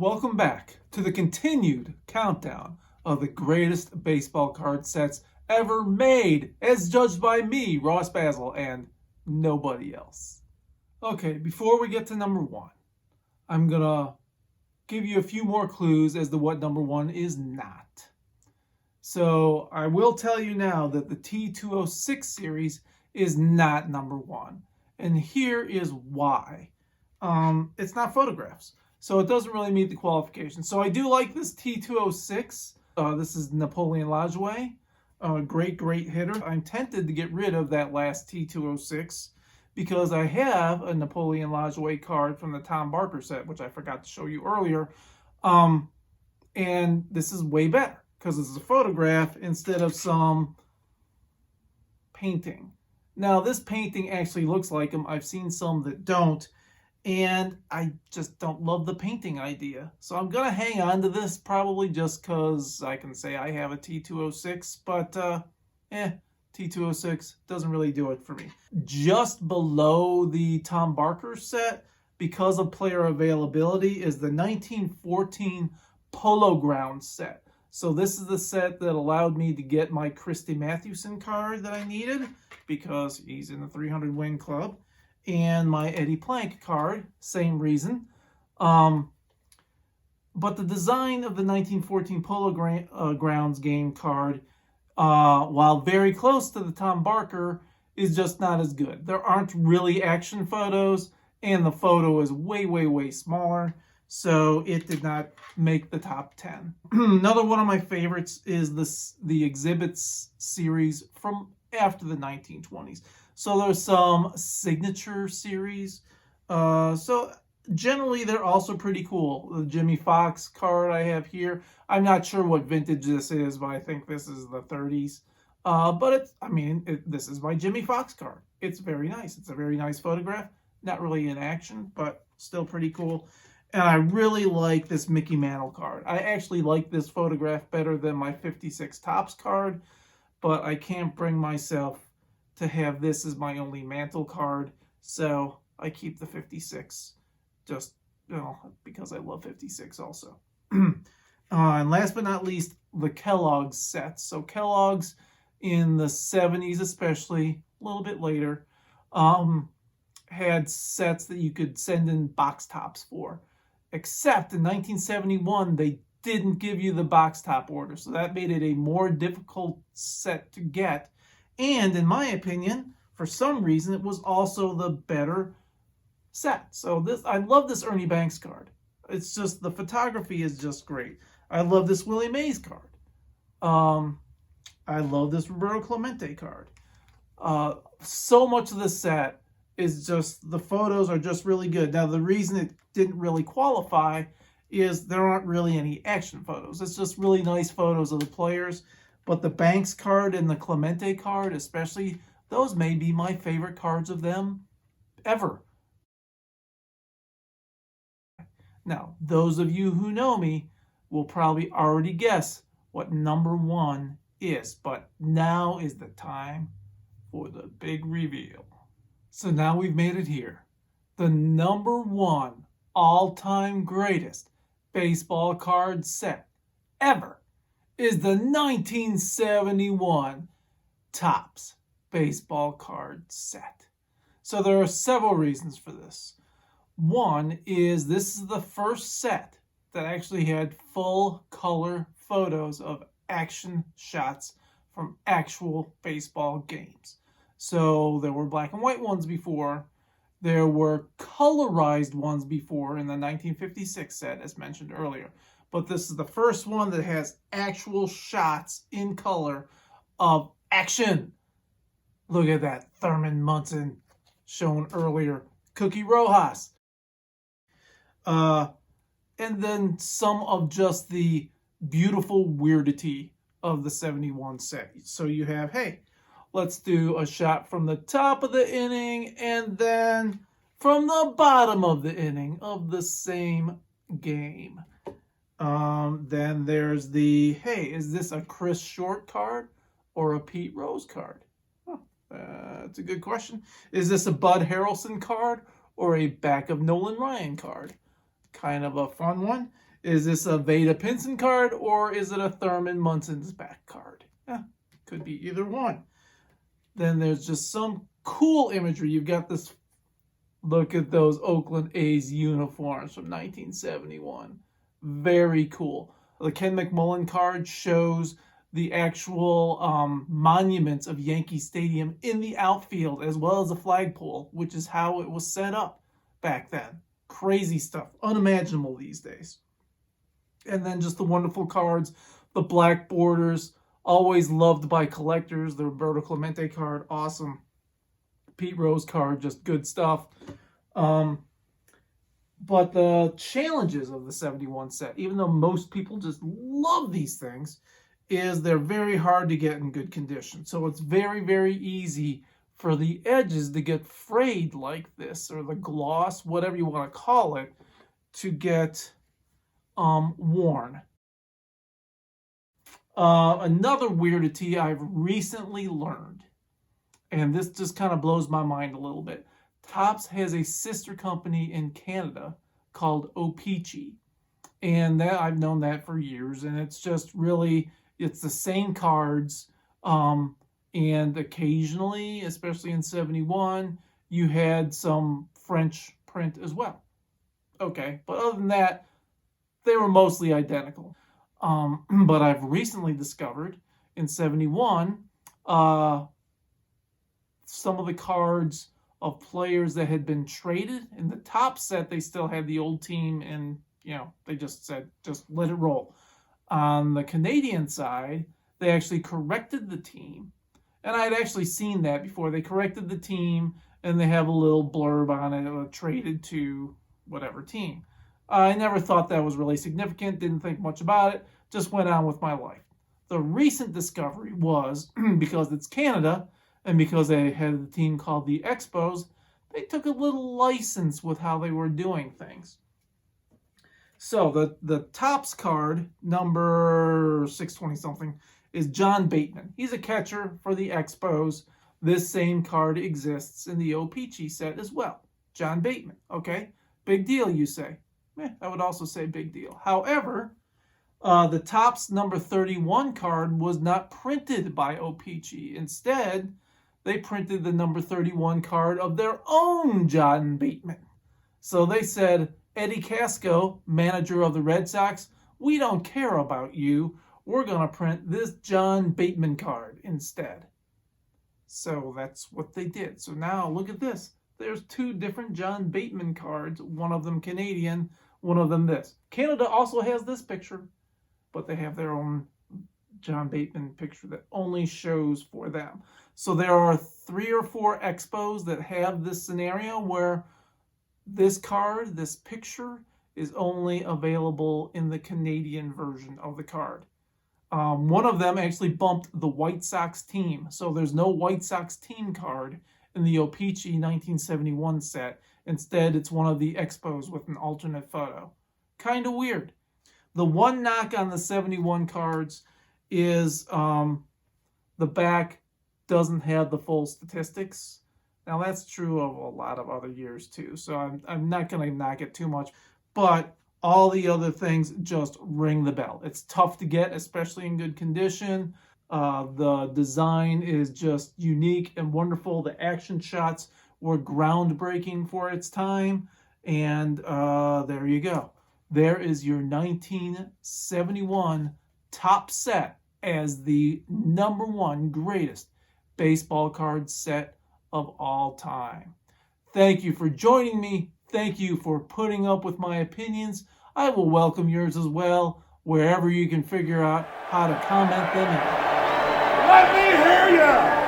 Welcome back to the continued countdown of the greatest baseball card sets ever made, as judged by me, Ross Basil, and nobody else. Okay, before we get to number one, I'm gonna give you a few more clues as to what number one is not. So I will tell you now that the T206 series is not number one, and here is why. It's not photographs. So it doesn't really meet the qualifications. So I do like this T206. This is Napoleon Lajoie, great hitter. I'm tempted to get rid of that last T206 because I have a Napoleon Lajoie card from the Tom Barker set, which I forgot to show you earlier. And this is way better because this is a photograph instead of some painting. Now, this painting actually looks like him. I've seen some that don't. And I just don't love the painting idea. So I'm going to hang on to this probably just because I can say I have a T206. But, T206 doesn't really do it for me. Just below the Tom Barker set, because of player availability, is the 1914 Polo Grounds set. So this is the set that allowed me to get my Christy Mathewson card that I needed because he's in the 300 win club. And my Eddie Plank card, same reason. But the design of the 1914 Polo Grounds game card, while very close to the Tom Barker, is just not as good. There aren't really action photos, and the photo is way smaller, so it did not make the top 10. Another one of my favorites is the Exhibits series from after the 1920s. So there's some signature series. So generally they're also pretty cool. The Jimmy Fox card I have here. I'm not sure what vintage this is, but I think this is the 30s. But this is my Jimmy Fox card. It's very nice. It's a very nice photograph. Not really in action, but still pretty cool. And I really like this Mickey Mantle card. I actually like this photograph better than my 56 Topps card, but I can't bring myself to have this as my only Mantle card, so I keep the 56 just because I love 56 also. And last but not least, the Kellogg's sets. So Kellogg's in the 70s, especially a little bit later, had sets that you could send in box tops for. Except in 1971, they didn't give you the box top order, so that made it a more difficult set to get. And in my opinion, for some reason, it was also the better set. So I love this Ernie Banks card. It's just, the photography is just great. I love this Willie Mays card. I love this Roberto Clemente card. So much of this set is just, the photos are just really good. Now, the reason it didn't really qualify is there aren't really any action photos. It's just really nice photos of the players. But the Banks card and the Clemente card, especially, those may be my favorite cards of them ever. Now, those of you who know me will probably already guess what number one is, but now is the time for the big reveal. So now we've made it here. The number one all-time greatest baseball card set ever is the 1971 Topps baseball card set. So there are several reasons for this. One is this is the first set that actually had full color photos of action shots from actual baseball games. So there were black and white ones before. There were colorized ones before in the 1956 set, as mentioned earlier. But this is the first one that has actual shots in color of action. Look at that. Thurman Munson shown earlier. Cookie Rojas. And then some of just the beautiful weirdity of the 71 set. So you have, hey, let's do a shot from the top of the inning and then from the bottom of the inning of the same game. Then there's the, hey, is this a Chris Short card or a Pete Rose card? That's a good question. Is this a Bud Harrelson card or a back of Nolan Ryan card? Kind of a fun one. Is this a Veda Pinson card or is it a Thurman Munson's back card? Yeah, could be either one. Then there's just some cool imagery. You've got this, look at those Oakland A's uniforms from 1971. Very cool. The Ken McMullen card shows the actual monuments of Yankee Stadium in the outfield as well as the flagpole, which is how it was set up back then. Crazy stuff. Unimaginable these days. And then just the wonderful cards, the black borders, always loved by collectors. The Roberto Clemente card, awesome. Pete Rose card, just good stuff. But the challenges of the 71 set, even though most people just love these things, is they're very hard to get in good condition. So it's very, very easy for the edges to get frayed like this, or the gloss, whatever you want to call it, to get worn. Another weirdity I've recently learned, and this just kind of blows my mind a little bit. Topps has a sister company in Canada called O-Pee-Chee, and that I've known that for years, and it's just really, it's the same cards, and occasionally, especially in 71, you had some French print as well. Okay, but other than that, they were mostly identical. But I've recently discovered in 71, some of the cards of players that had been traded. In the top set, they still had the old team, and they just said, just let it roll. On the Canadian side, they actually corrected the team, and I had actually seen that before. They corrected the team, and they have a little blurb on it, traded to whatever team. I never thought that was really significant, didn't think much about it, just went on with my life. The recent discovery was, because it's Canada, and because they had a team called the Expos, they took a little license with how they were doing things. So the Topps card, number 620-something, is John Bateman. He's a catcher for the Expos. This same card exists in the O-Pee-Chee set as well. John Bateman, okay? Big deal, you say. I would also say big deal. However, the Topps number 31 card was not printed by O-Pee-Chee. Instead, they printed the number 31 card of their own John Bateman. So they said, Eddie Casco, manager of the Red Sox, we don't care about you. We're going to print this John Bateman card instead. So that's what they did. So now look at this. There's two different John Bateman cards, one of them Canadian, one of them this. Canada also has this picture, but they have their own John Bateman picture that only shows for them. So there are 3 or 4 expos that have this scenario where this card, this picture, is only available in the Canadian version of the card. One of them actually bumped the White Sox team, so there's no White Sox team card in the O-Pee-Chee 1971 set. Instead, it's one of the Expos with an alternate photo. Kind of weird. The one knock on the 71 cards is the back doesn't have the full statistics. Now, that's true of a lot of other years, too, so I'm not going to knock it too much. But all the other things just ring the bell. It's tough to get, especially in good condition. The design is just unique and wonderful. The action shots were groundbreaking for its time. And there you go. There is your 1971 Topps set as the #1 greatest baseball card set of all time. Thank you for joining me. Thank you for putting up with my opinions. I will welcome yours as well, wherever you can figure out how to comment them in. Let me hear you!